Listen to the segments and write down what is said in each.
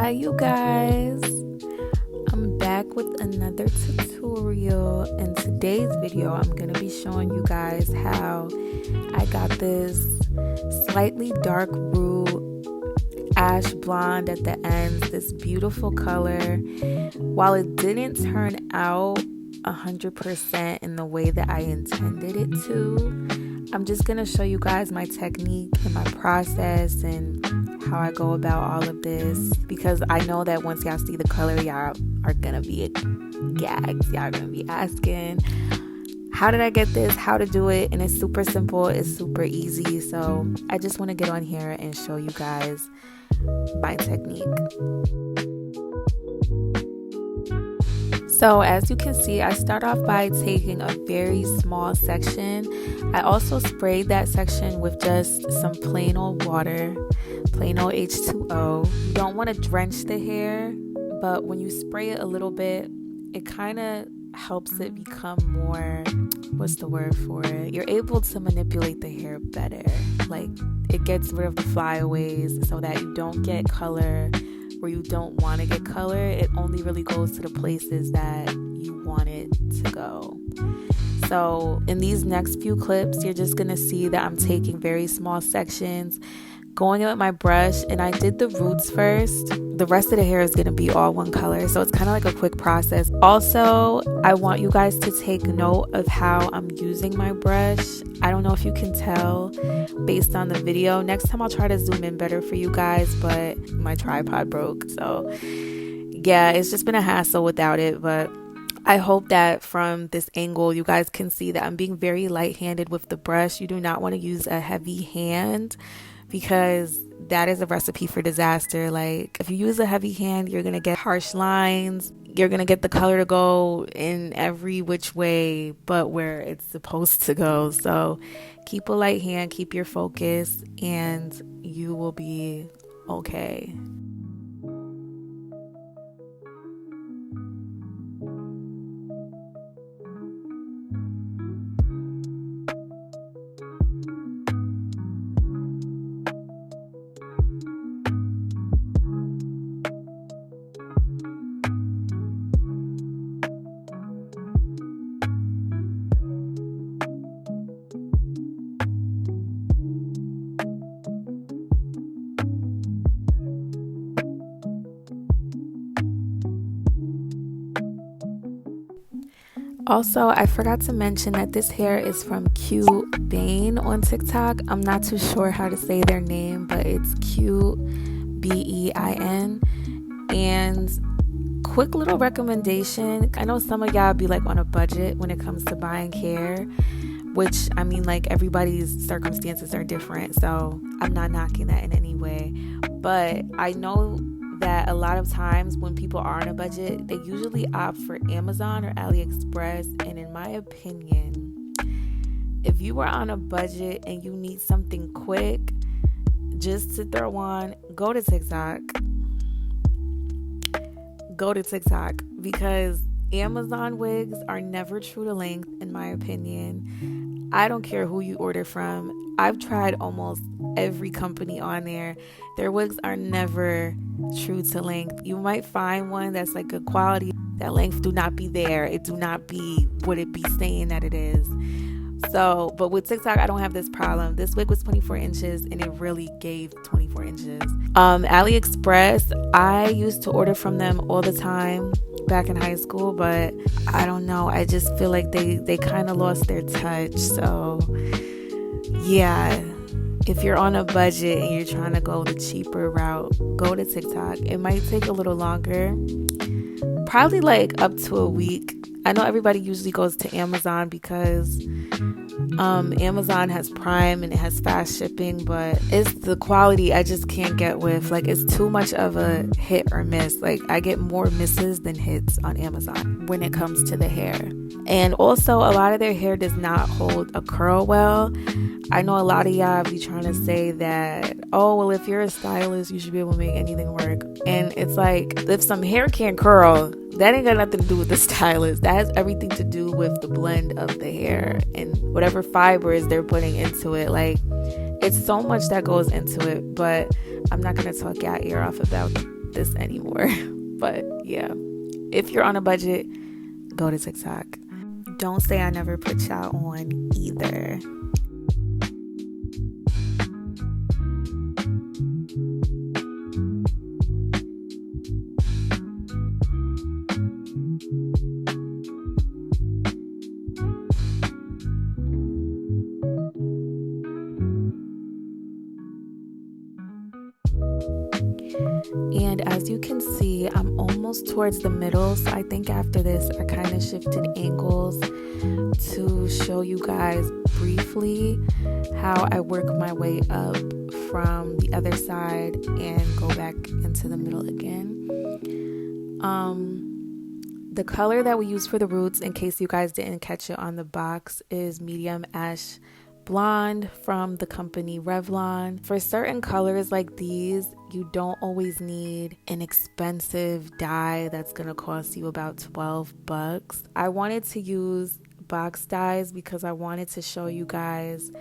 Hi you guys, I'm back with another tutorial. In today's video I'm going to be showing you guys how I got this slightly dark root ash blonde at the ends, this beautiful color. While it didn't turn out 100% in the way that I intended it to, I'm just going to show you guys my technique and my process and how I go about all of this, because I know that once y'all see the color, y'all are gonna be gagged. Y'all are gonna be asking, how did I get this, how to do it? And it's super simple, it's super easy. So I just want to get on here and show you guys my technique. So as you can see, I start off by taking a very small section. I also sprayed that section with just some plain old water, plain old H2O. You don't want to drench the hair, but when you spray it a little bit, it kind of helps it become more, what's the word for it? You're able to manipulate the hair better. Like, it gets rid of the flyaways so that you don't get color where you don't want to get color. It only really goes to the places that you want it to go. So in these next few clips, you're just going to see that I'm taking very small sections, going in with my brush, and I did the roots first. The rest of the hair is going to be all one color, so it's kind of like a quick process. Also, I want you guys to take note of how I'm using my brush. I don't know if you can tell based on the video. Next time I'll try to zoom in better for you guys, but my tripod broke, so yeah, it's just been a hassle without it. But I hope that from this angle you guys can see that I'm being very light-handed with the brush. You do not want to use a heavy hand, because that is a recipe for disaster. Like, if you use a heavy hand, you're gonna get harsh lines, you're gonna get the color to go in every which way but where it's supposed to go. So keep a light hand, keep your focus, and you will be okay. Also, I forgot to mention that this hair is from Bein on TikTok. I'm not too sure how to say their name, but it's Bein. And quick little recommendation, I know some of y'all be like on a budget when it comes to buying hair, which, I mean, like, everybody's circumstances are different, so I'm not knocking that in any way. But I know that a lot of times when people are on a budget, they usually opt for Amazon or AliExpress. And in my opinion, if you are on a budget and you need something quick just to throw on, go to TikTok. Go to TikTok, because Amazon wigs are never true to length, in my opinion. I don't care who you order from. I've tried almost every company on there. Their wigs are never true to length. You might find one that's like good quality. That length do not be there. It do not be what it be saying that it is. So, but with TikTok, I don't have this problem. This wig was 24 inches and it really gave 24 inches. AliExpress, I used to order from them all the time back in high school, but I don't know. I just feel like they kind of lost their touch. So yeah, if you're on a budget and you're trying to go the cheaper route, go to TikTok. It might take a little longer, probably like up to a week. I know everybody usually goes to Amazon because Amazon has Prime and it has fast shipping, but it's the quality I just can't get with. Like, it's too much of a hit or miss. Like, I get more misses than hits on Amazon when it comes to the hair. And also, a lot of their hair does not hold a curl well. I know a lot of y'all be trying to say that, oh, well, if you're a stylist, you should be able to make anything work. And it's like, if some hair can't curl, that ain't got nothing to do with the stylist. That has everything to do with the blend of the hair and whatever fibers they're putting into it. Like, it's so much that goes into it, but I'm not going to talk y'all ear off about this anymore. But yeah, if you're on a budget, go to TikTok. Don't say I never put y'all on either. And as you can see, I'm almost towards the middle, so I think after this I kind of shifted angles to show you guys briefly how I work my way up from the other side and go back into the middle again. The color that we use for the roots, in case you guys didn't catch it on the box, is medium ash blonde from the company Revlon. For certain colors like these, you don't always need an expensive dye that's gonna cost you about $12. I wanted to use box dyes because I wanted to show you guys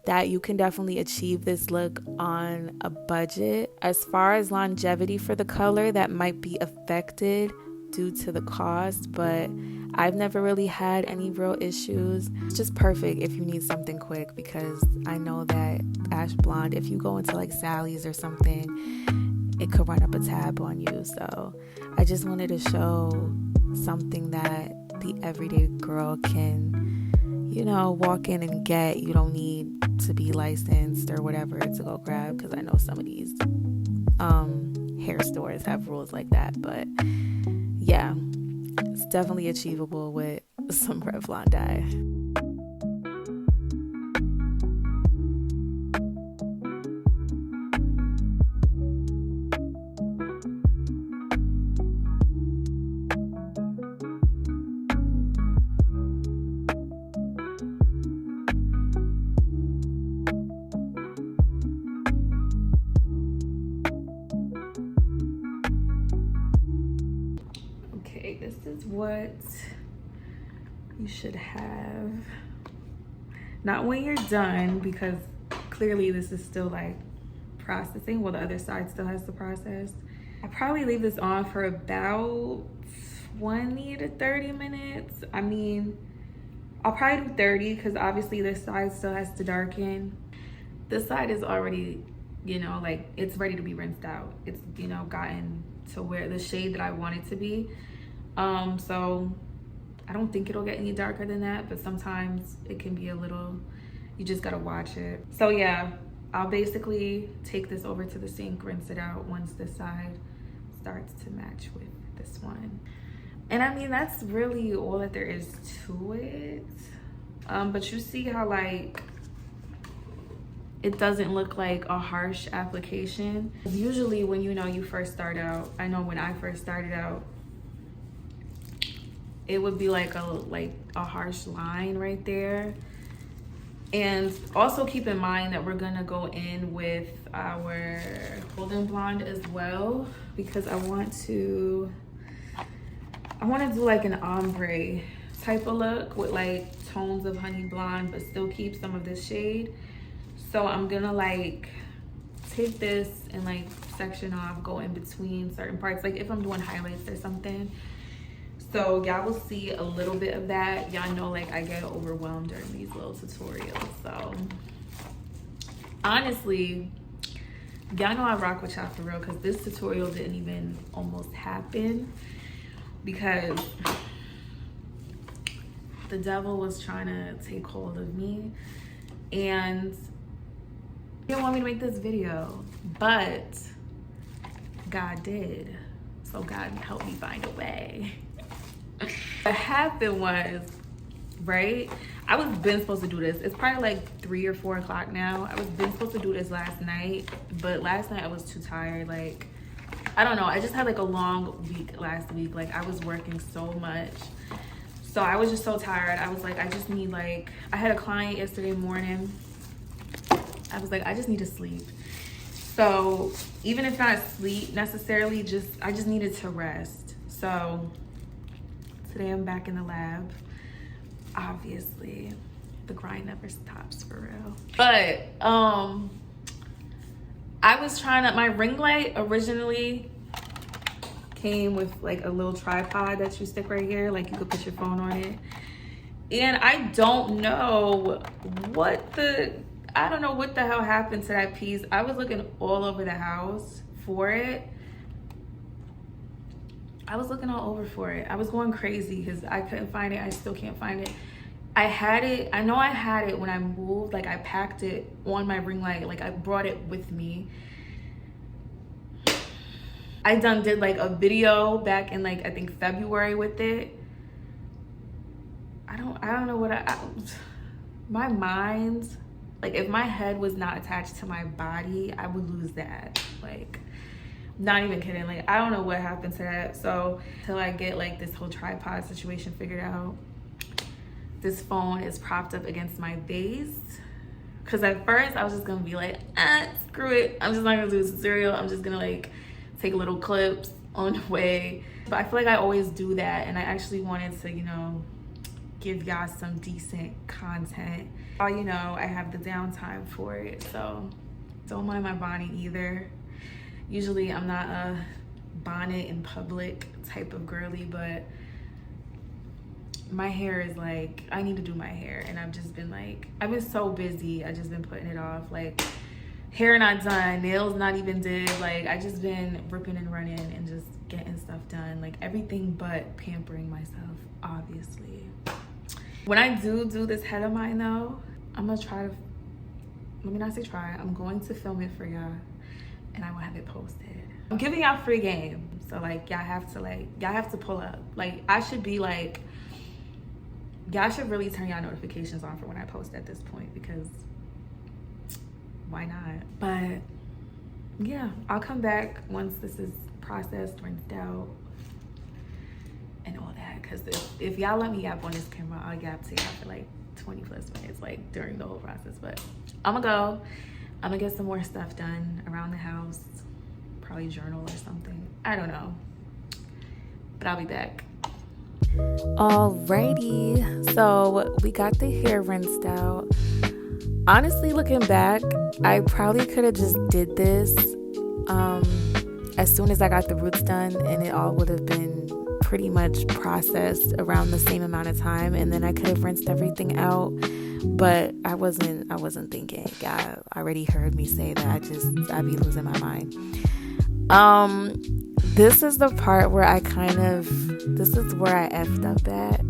that you can definitely achieve this look on a budget. As far as longevity for the color, that might be affected due to the cost, but I've never really had any real issues. It's just perfect if you need something quick, because I know that ash blonde, if you go into like Sally's or something, it could run up a tab on you. So I just wanted to show something that the everyday girl can, you know, walk in and get. You don't need to be licensed or whatever to go grab, because I know some of these hair stores have rules like that. But yeah, it's definitely achievable with some Revlon dye. Okay, this is what you should have. Not when you're done, because clearly this is still like processing. Well, the other side still has to process. I probably leave this on for about 20 to 30 minutes. I mean, I'll probably do 30 because obviously this side still has to darken. This side is already, you know, like it's ready to be rinsed out. It's, you know, gotten to where the shade that I want it to be. So I don't think it'll get any darker than that, but sometimes it can be a little, you just gotta watch it. So yeah, I'll basically take this over to the sink, rinse it out once this side starts to match with this one. And I mean, that's really all that there is to it. But you see how like it doesn't look like a harsh application. Usually when you first start out, I know when I first started out, it would be like a harsh line right there. And also keep in mind that we're gonna go in with our golden blonde as well, because I want to do like an ombre type of look with like tones of honey blonde, but still keep some of this shade. So I'm gonna like take this and like section off, go in between certain parts, like if I'm doing highlights or something. So y'all will see a little bit of that. Y'all know like I get overwhelmed during these little tutorials. So honestly, y'all know I rock with y'all for real, because this tutorial didn't even almost happen because the devil was trying to take hold of me and he didn't want me to make this video, but God did. So God helped me find a way. What happened was, right, I was been supposed to do this. It's probably like 3 or 4 o'clock now. I was been supposed to do this last night, but last night I was too tired. Like, I don't know, I just had like a long week last week. Like I was working so much, so I was just so tired. I was like, I just need like, I had a client yesterday morning. I was like, I just need to sleep. So even if not sleep necessarily, I just needed to rest. So today I'm back in the lab. Obviously, the grind never stops for real. But I was trying to, my ring light originally came with like a little tripod that you stick right here, like you could put your phone on it. And I don't know what the hell happened to that piece. I was looking all over the house for it. I was looking all over for it. I was going crazy because I couldn't find it. I still can't find it. I had it, I know I had it when I moved. Like I packed it on my ring light. Like I brought it with me. I did like a video back in like I think February with it. I don't know what my mind, like if my head was not attached to my body, I would lose that. Like not even kidding. Like I don't know what happened to that. So till I get like this whole tripod situation figured out, this phone is propped up against my base. Cause at first I was just gonna be like, screw it, I'm just not gonna do this tutorial. I'm just gonna like take little clips on the way. But I feel like I always do that, and I actually wanted to, you know, give y'all some decent content. You know, I have the downtime for it, so don't mind my bonnet either. Usually I'm not a bonnet in public type of girly, but my hair is like, I need to do my hair, and I've just been like, I've been so busy, I've just been putting it off. Like hair not done, nails not even did. Like I just been ripping and running and just getting stuff done, like everything but pampering myself, obviously. When I do this head of mine though, I'm gonna try to, let me not say try, I'm going to film it for y'all and I will have it posted. I'm giving y'all free game, so like y'all have to pull up. Like I should be like, y'all should really turn y'all notifications on for when I post at this point, because why not? But yeah, I'll come back once this is processed, rinsed out, and all that. Because if y'all let me yap on this camera, I'll yap to y'all for like 20 plus minutes, like during the whole process. But I'm gonna get some more stuff done around the house, probably journal or something. I don't know, but I'll be back. Alrighty, so we got the hair rinsed out. Honestly, looking back, I probably could have just did this as soon as I got the roots done, and it all would have been pretty much processed around the same amount of time, and then I could have rinsed everything out. But I wasn't thinking. I already heard me say that I'd be losing my mind. This is the part where this is where I effed up at.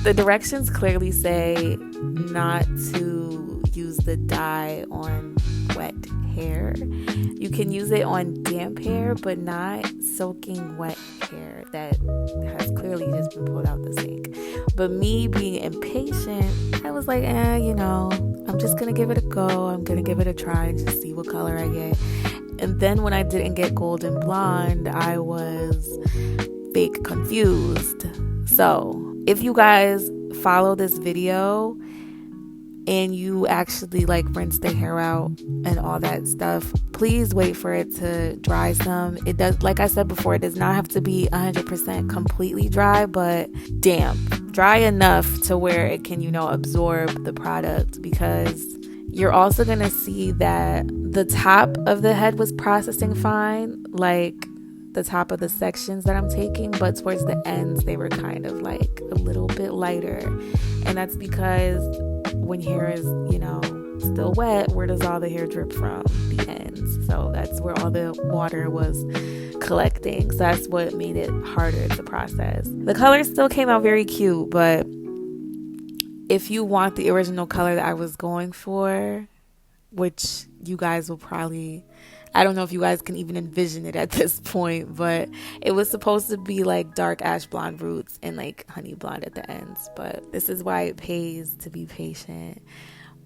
The directions clearly say not to use the dye on wet hair. You can use it on damp hair, but not soaking wet hair that has clearly just been pulled out the sink. But me being impatient, I was like, you know, I'm just gonna give it a go. I'm gonna give it a try and just see what color I get. And then when I didn't get golden blonde, I was fake confused. So if you guys follow this video and you actually like rinse the hair out and all that stuff, please wait for it to dry some. It does, like I said before, it does not have to be 100% completely dry, but damp, dry enough to where it can, you know, absorb the product. Because you're also gonna see that the top of the head was processing fine, like the top of the sections that I'm taking, but towards the ends they were kind of like a little bit lighter. And that's because when hair is, you know, still wet, where does all the hair drip from? The ends. So that's where all the water was collecting. So that's what made it harder to process. The color still came out very cute, but if you want the original color that I was going for, which you guys will probably, I don't know if you guys can even envision it at this point, but it was supposed to be like dark ash blonde roots and like honey blonde at the ends. But this is why it pays to be patient.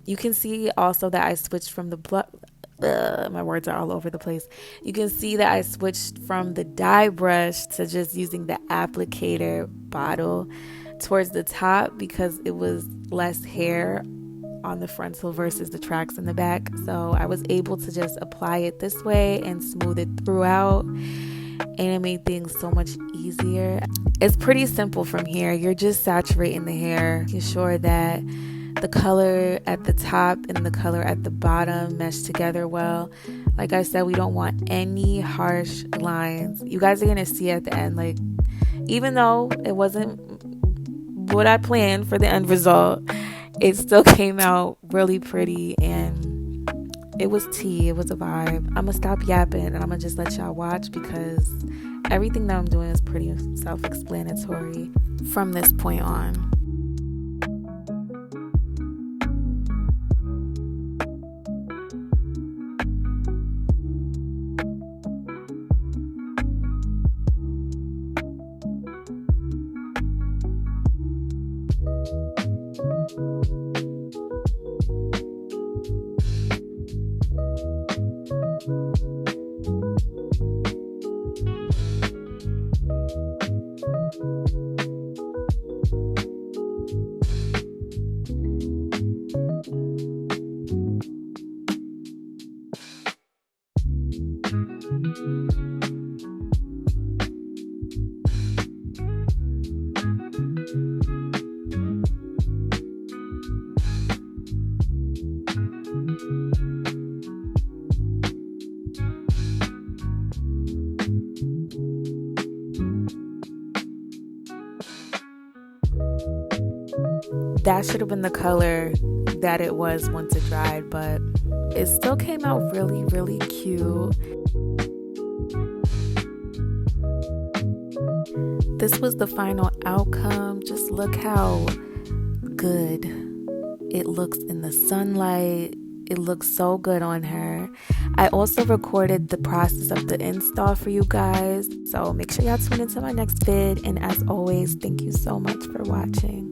You can see also that I switched from my words are all over the place. You can see that I switched from the dye brush to just using the applicator bottle towards the top, because it was less hair on the frontal versus the tracks in the back. So I was able to just apply it this way and smooth it throughout, and it made things so much easier. It's pretty simple from here. You're just saturating the hair, making sure that The color at the top and the color at the bottom mesh together well. Like I said, we don't want any harsh lines. You guys are going to see at the end, like, even though it wasn't what I planned for the end result, it still came out really pretty, and it was tea. It was a vibe. I'm gonna stop yapping and I'm gonna just let y'all watch, because everything that I'm doing is pretty self-explanatory from this point on. That should have been the color that it was once it dried, but it still came out really, really cute. This was the final outcome. Just look how good it looks in the sunlight. It looks so good on her. I also recorded the process of the install for you guys, so make sure y'all tune into my next vid. And as always, thank you so much for watching.